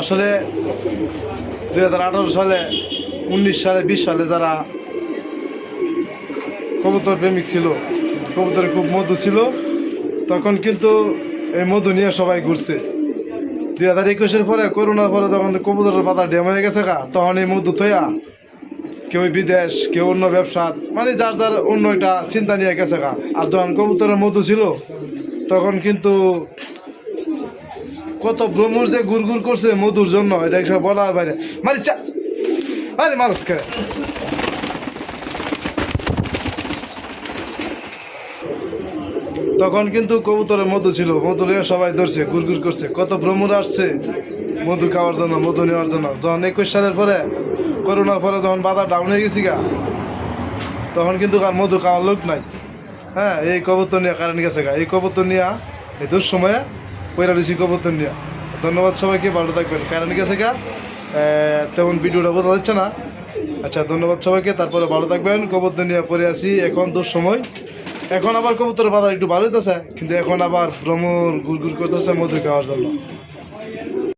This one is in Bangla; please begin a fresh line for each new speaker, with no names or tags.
আসলে 2018 সালে 19 সালে 20 সালে যারা কবুতর প্রেমিক ছিল, কবুতরে খুব মধু ছিল, তখন কিন্তু এই মধু নিয়ে সবাই ঘুরছে। 2021-এর পরে, করোনার পরে যখন কবুতরের পাতা ড্যাম হয়ে গেছে তখন এই মধু থইয়া কেউ বিদেশ, কেউ অন্য ব্যবসা, মানে যার যার অন্য একটা চিন্তা নিয়ে গেছে আর যখন কবুতরের মধু ছিল তখন কিন্তু কত ভ্রমর যে গুড় করছে মধুর জন্য, এটা সব বলার বাইরে। মারি চা, আরে মানুষ কে তখন কিন্তু কবুতরের মধু ছিল, মধু নিয়ে সবাই ধরছে, গুড় করছে, কত ভ্রমর আসছে মধু খাওয়ার জন্য, মধু নেওয়ার জন্য। যখন 21 সালের পরে, করোনার পরে যখন বাজার ডাউন হয়ে গেছি তখন কিন্তু আর মধু খাওয়ার লোক নাই। হ্যাঁ, এই কবুতর নিয়ে কারণ গেছে এই কবুতর নিয়ে এই দুঃসময়ে পয়রা রয়েছি কবুতর নিয়ে। ধন্যবাদ সবাইকে, ভালো থাকবেন। কারণ গেছে তেমন ভিডিওটা বোঝা যাচ্ছে না। আচ্ছা, ধন্যবাদ সবাইকে, তারপরে ভালো থাকবেন। কবুতর নিয়ে পরে আসি এখন দুঃসময়। এখন আবার কবুতরের বাজার একটু ভালো হইতেছে, কিন্তু এখন আবার ভ্রমণ গুড় করতেছে মধু খাওয়ার জন্য।